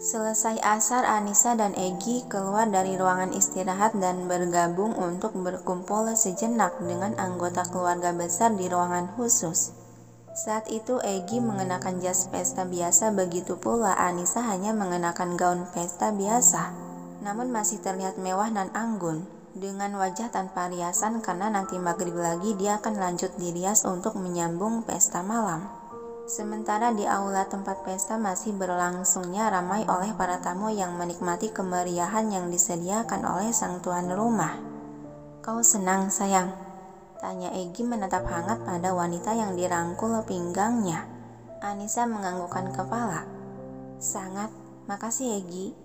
Selesai asar, Anissa dan Egi keluar dari ruangan istirahat dan bergabung untuk berkumpul sejenak dengan anggota keluarga besar di ruangan khusus. Saat itu Egi mengenakan jas pesta biasa, begitu pula Anissa hanya mengenakan gaun pesta biasa, namun masih terlihat mewah dan anggun, dengan wajah tanpa riasan karena nanti maghrib lagi dia akan lanjut dirias untuk menyambung pesta malam. Sementara di aula tempat pesta masih berlangsungnya ramai oleh para tamu yang menikmati kemeriahan yang disediakan oleh sang tuan rumah. "Kau senang, sayang?" tanya Egi menatap hangat pada wanita yang dirangkul pinggangnya. Anissa menganggukkan kepala. "Sangat, makasih Egi."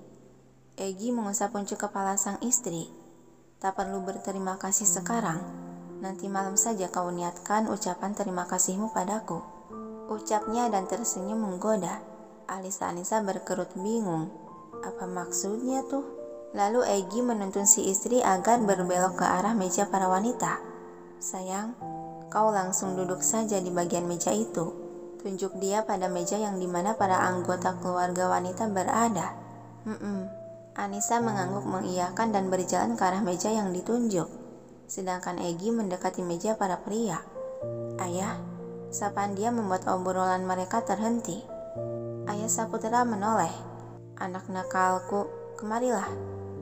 Egi mengusap puncu kepala sang istri. "Tak perlu berterima kasih sekarang. Nanti malam saja kau niatkan ucapan terima kasihmu padaku," ucapnya dan tersenyum menggoda. Alis Anissa berkerut bingung. Apa maksudnya tuh? Lalu Egi menuntun si istri agar berbelok ke arah meja para wanita. "Sayang, kau langsung duduk saja di bagian meja itu," tunjuk dia pada meja yang dimana para anggota keluarga wanita berada. Anissa mengangguk mengiyakan dan berjalan ke arah meja yang ditunjuk. Sedangkan Egi mendekati meja para pria. "Ayah," sapaan dia membuat obrolan mereka terhenti. Ayah Saputra menoleh. "Anak nakalku, kemarilah."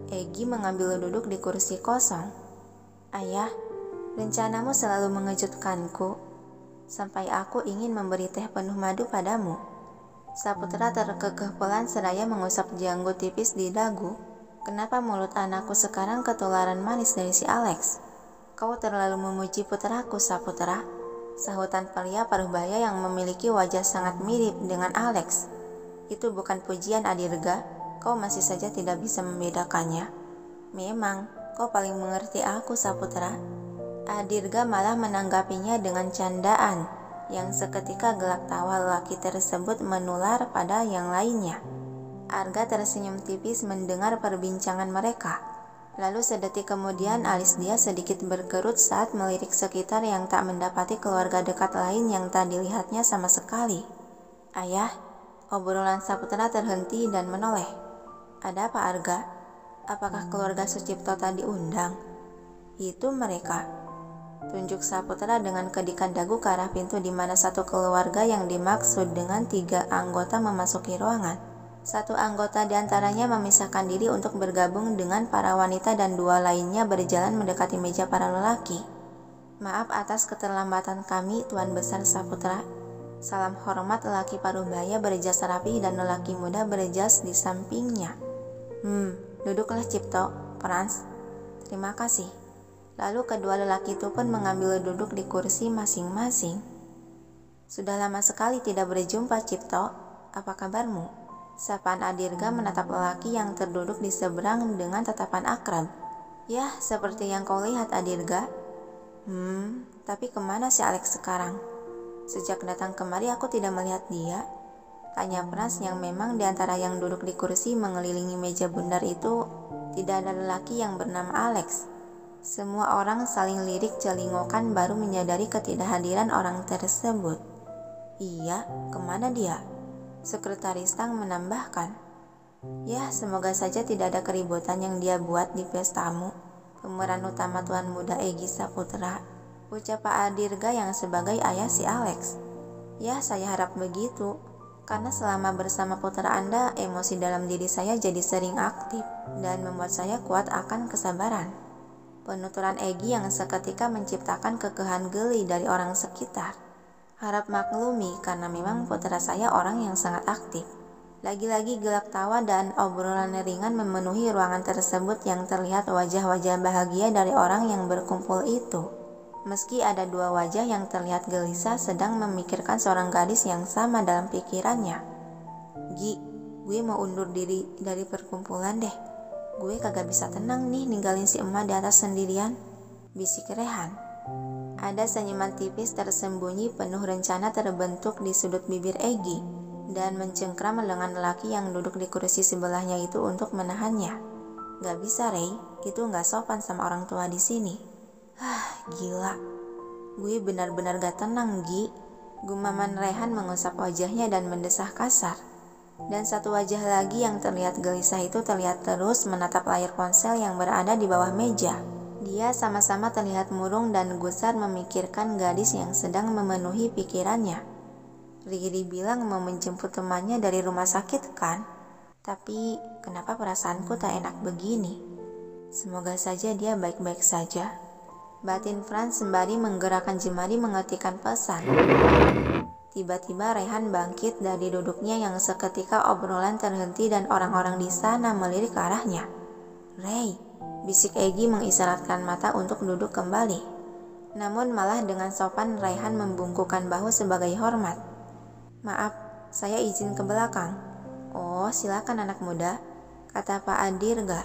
Egi mengambil duduk di kursi kosong. "Ayah, rencanamu selalu mengejutkanku, sampai aku ingin memberi teh penuh madu padamu." Saputra terkekeh pelan seraya mengusap janggut tipis di dagu. "Kenapa mulut anakku sekarang ketularan manis dari si Alex?" "Kau terlalu memuji putraku, Saputra," sahutan pria parubaya yang memiliki wajah sangat mirip dengan Alex. "Itu bukan pujian, Adirga. Kau masih saja tidak bisa membedakannya." "Memang, kau paling mengerti aku, Saputra." Adirga malah menanggapinya dengan candaan, yang seketika gelak tawa lelaki tersebut menular pada yang lainnya. Arga tersenyum tipis mendengar perbincangan mereka. Lalu sedetik kemudian alis dia sedikit berkerut saat melirik sekitar yang tak mendapati keluarga dekat lain yang tak dilihatnya sama sekali. "Ayah," obrolan Saputra terhenti dan menoleh. "Ada apa, Arga? Apakah keluarga Sucipto tadi undang?" "Itu mereka," tunjuk Saputra dengan kedikan dagu ke arah pintu di mana satu keluarga yang dimaksud dengan 3 anggota memasuki ruangan. Satu anggota diantaranya memisahkan diri untuk bergabung dengan para wanita dan 2 lainnya berjalan mendekati meja para lelaki. "Maaf atas keterlambatan kami, Tuan Besar Saputra." Salam hormat lelaki parubaya berjas rapi dan lelaki muda berjas di sampingnya. Duduklah Cipto, Frans." "Terima kasih." Lalu kedua lelaki itu pun mengambil duduk di kursi masing-masing. "Sudah lama sekali tidak berjumpa, Cipto. Apa kabarmu?" sapaan Adirga menatap lelaki yang terduduk di seberang dengan tatapan akrab. "Yah, seperti yang kau lihat, Adirga." Tapi kemana si Alex sekarang? Sejak datang kemari aku tidak melihat dia," tanya Frans yang memang di antara yang duduk di kursi mengelilingi meja bundar itu tidak ada lelaki yang bernama Alex. Semua orang saling lirik celingokan baru menyadari ketidakhadiran orang tersebut. "Iya, kemana dia?" Sekretaris Tang menambahkan. "Ya, semoga saja tidak ada keributan yang dia buat di pestamu, pemeran utama Tuan Muda Egi Saputra," ucap Pak Adirga yang sebagai ayah si Alex. "Ya, saya harap begitu, karena selama bersama putra Anda, emosi dalam diri saya jadi sering aktif dan membuat saya kuat akan kesabaran." Penuturan Egi yang seketika menciptakan kekehan geli dari orang sekitar. "Harap maklumi karena memang putra saya orang yang sangat aktif." Lagi-lagi gelak tawa dan obrolan ringan memenuhi ruangan tersebut yang terlihat wajah-wajah bahagia dari orang yang berkumpul itu. Meski ada 2 wajah yang terlihat gelisah sedang memikirkan seorang gadis yang sama dalam pikirannya. "Gi, gue mau undur diri dari perkumpulan deh. Gue kagak bisa tenang nih ninggalin si emak di atas sendirian," bisik Rehan. Ada senyuman tipis tersembunyi penuh rencana terbentuk di sudut bibir Egi dan mencengkram lengan lelaki yang duduk di kursi sebelahnya itu untuk menahannya. "Gak bisa, Rey. Itu gak sopan sama orang tua di sini." Gila. "Gue benar-benar gak tenang, Gi," gumaman Rehan mengusap wajahnya dan mendesah kasar. Dan satu wajah lagi yang terlihat gelisah itu terlihat terus menatap layar ponsel yang berada di bawah meja. Dia sama-sama terlihat murung dan gusar memikirkan gadis yang sedang memenuhi pikirannya. Riri bilang mau menjemput temannya dari rumah sakit kan? Tapi kenapa perasaanku tak enak begini? Semoga saja dia baik-baik saja. Batin Franz sembari menggerakkan jemari mengetikkan pesan. Tiba-tiba Rehan bangkit dari duduknya yang seketika obrolan terhenti dan orang-orang di sana melirik ke arahnya. "Ray," bisik Egy mengisyaratkan mata untuk duduk kembali. Namun malah dengan sopan Rehan membungkukkan bahu sebagai hormat. "Maaf, saya izin ke belakang." "Oh, silakan anak muda," kata Pak Adirga.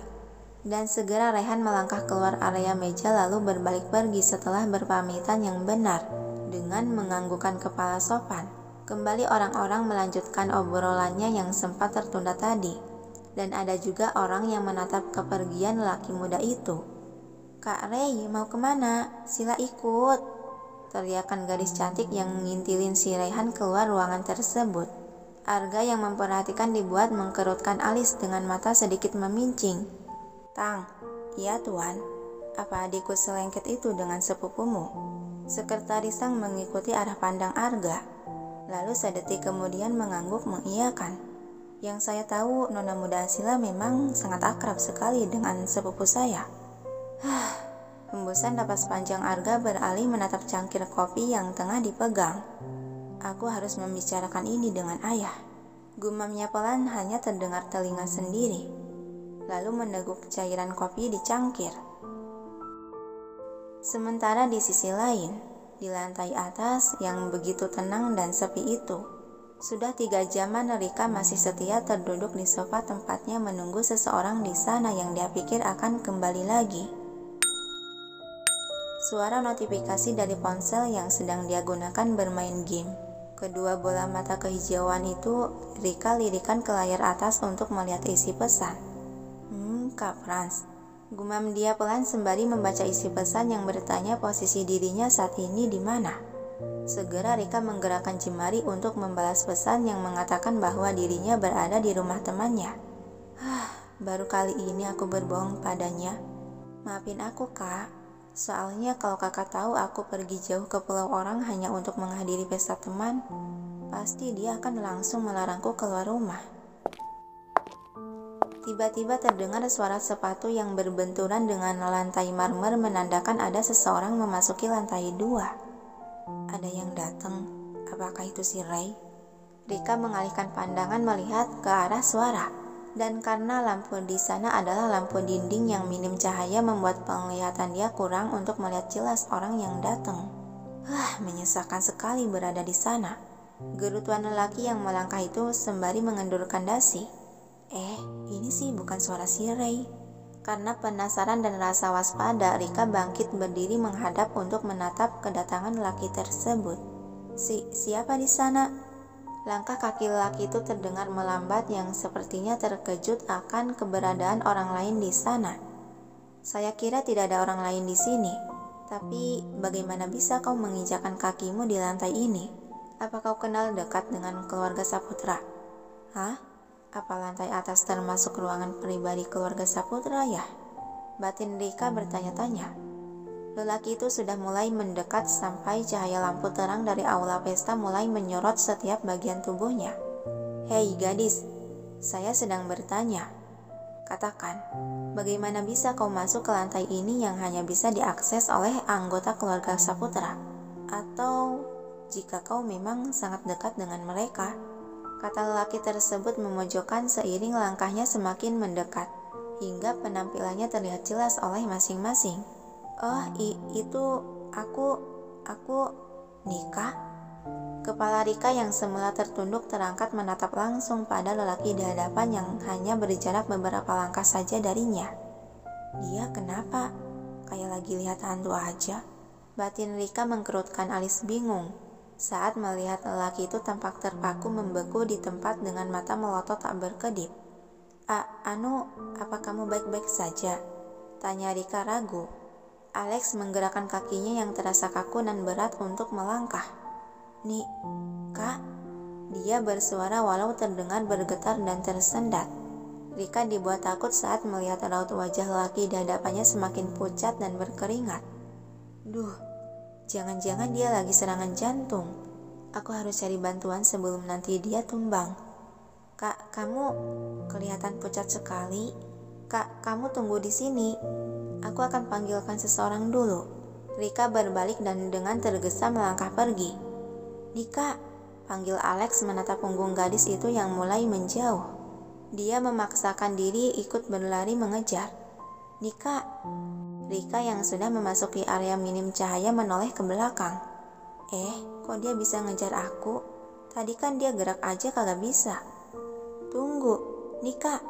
Dan segera Rehan melangkah keluar area meja lalu berbalik pergi setelah berpamitan yang benar. Dengan menganggukkan kepala sopan, kembali orang-orang melanjutkan obrolannya yang sempat tertunda tadi. Dan ada juga orang yang menatap kepergian laki muda itu. "Kak Ray, mau kemana? Sila ikut," teriakan gadis cantik yang ngintilin si Rehan keluar ruangan tersebut. Arga yang memperhatikan dibuat mengkerutkan alis dengan mata sedikit memincing. "Tang." "Iya tuan." "Apa adikku selengket itu dengan sepupumu?" Sekretaris Sang mengikuti arah pandang Arga, lalu sedetik kemudian mengangguk mengiyakan. "Yang saya tahu, Nona Muda Asila memang sangat akrab sekali dengan sepupu saya." Hembusan napas panjang Arga beralih menatap cangkir kopi yang tengah dipegang. "Aku harus membicarakan ini dengan ayah," gumamnya pelan hanya terdengar telinga sendiri, lalu meneguk cairan kopi di cangkir. Sementara di sisi lain, di lantai atas yang begitu tenang dan sepi itu, sudah 3 jaman Rika masih setia terduduk di sofa tempatnya menunggu seseorang di sana yang dia pikir akan kembali lagi. Suara notifikasi dari ponsel yang sedang dia gunakan bermain game. Kedua bola mata kehijauan itu Rika lirikan ke layar atas untuk melihat isi pesan. Kak Franz," gumam dia pelan sembari membaca isi pesan yang bertanya posisi dirinya saat ini di mana. Segera Rika menggerakkan jemari untuk membalas pesan yang mengatakan bahwa dirinya berada di rumah temannya. Baru kali ini aku berbohong padanya. "Maafin aku, Kak. Soalnya kalau kakak tahu aku pergi jauh ke pulau orang hanya untuk menghadiri pesta teman, pasti dia akan langsung melarangku keluar rumah." Tiba-tiba terdengar suara sepatu yang berbenturan dengan lantai marmer menandakan ada seseorang memasuki lantai 2. Ada yang datang. Apakah itu si Ray? Rika mengalihkan pandangan melihat ke arah suara. Dan karena lampu di sana adalah lampu dinding yang minim cahaya membuat penglihatan dia kurang untuk melihat jelas orang yang datang. Menyesalkan sekali berada di sana. Gerutuan lelaki yang melangkah itu sembari mengendurkan dasi. Ini sih bukan suara si Ray. Karena penasaran dan rasa waspada, Rika bangkit berdiri menghadap untuk menatap kedatangan lelaki tersebut. Siapa di sana? Langkah kaki lelaki itu terdengar melambat yang sepertinya terkejut akan keberadaan orang lain di sana. "Saya kira tidak ada orang lain di sini. Tapi bagaimana bisa kau menginjakkan kakimu di lantai ini? Apa kau kenal dekat dengan keluarga Saputra?" Apa lantai atas termasuk ruangan pribadi keluarga Saputra ya? Batin Rika bertanya-tanya. Lelaki itu sudah mulai mendekat sampai cahaya lampu terang dari aula pesta mulai menyorot setiap bagian tubuhnya. "Hei gadis, saya sedang bertanya. Katakan, bagaimana bisa kau masuk ke lantai ini yang hanya bisa diakses oleh anggota keluarga Saputra? Atau jika kau memang sangat dekat dengan mereka?" Kata lelaki tersebut memojokkan seiring langkahnya semakin mendekat, hingga penampilannya terlihat jelas oleh masing-masing. Itu aku nikah?" Kepala Rika yang semula tertunduk terangkat menatap langsung pada lelaki di hadapan yang hanya berjarak beberapa langkah saja darinya. Dia kenapa? Kayak lagi lihat hantu aja. Batin Rika mengkerutkan alis bingung saat melihat lelaki itu tampak terpaku membeku di tempat dengan mata melotot tak berkedip. Apa kamu baik-baik saja?" tanya Rika ragu. Alex menggerakkan kakinya yang terasa kaku dan berat untuk melangkah. Kak?" Dia bersuara walau terdengar bergetar dan tersendat. Rika dibuat takut saat melihat raut wajah lelaki di hadapannya semakin pucat dan berkeringat. Duh, jangan-jangan dia lagi serangan jantung. Aku harus cari bantuan sebelum nanti dia tumbang. Kak, kamu kelihatan pucat sekali. Kak, kamu tunggu di sini. Aku akan panggilkan seseorang dulu. Rika berbalik dan dengan tergesa melangkah pergi. Nika, panggil Alex menatap punggung gadis itu yang mulai menjauh. Dia memaksakan diri ikut berlari mengejar. Nika, Rika yang sudah memasuki area minim cahaya menoleh ke belakang. Kok dia bisa ngejar aku? Tadi kan dia gerak aja kagak bisa. Tunggu, Nika.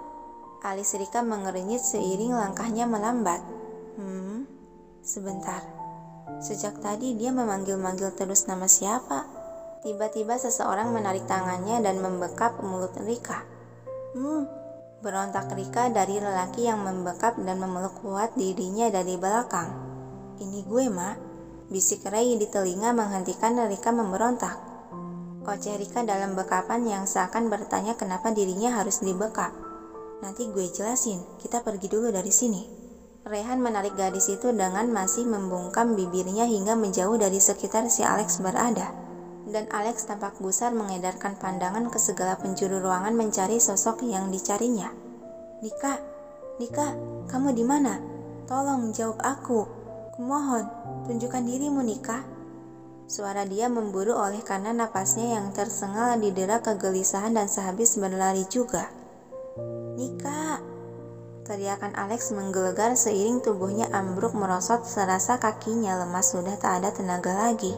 Alis Rika mengernyit seiring langkahnya melambat. Sebentar. Sejak tadi dia memanggil-manggil terus nama siapa? Tiba-tiba seseorang menarik tangannya dan membekap mulut Rika. Berontak Rika dari lelaki yang membekap dan memeluk kuat dirinya dari belakang. Ini gue, Mak. Bisik Ray di telinga menghentikan Rika memberontak. Oceh Rika dalam bekapan yang seakan bertanya kenapa dirinya harus dibekap. Nanti gue jelasin, kita pergi dulu dari sini. Rehan menarik gadis itu dengan masih membungkam bibirnya hingga menjauh dari sekitar si Alex berada. Dan Alex tampak gusar mengedarkan pandangan ke segala penjuru ruangan mencari sosok yang dicarinya. Nika, kamu di mana? Tolong jawab aku. Kumohon, tunjukkan dirimu, Nika. Suara dia memburu oleh karena napasnya yang tersengal didera kegelisahan dan sehabis berlari juga. Nika! Teriakan Alex menggelegar seiring tubuhnya ambruk merosot serasa kakinya lemas sudah tak ada tenaga lagi.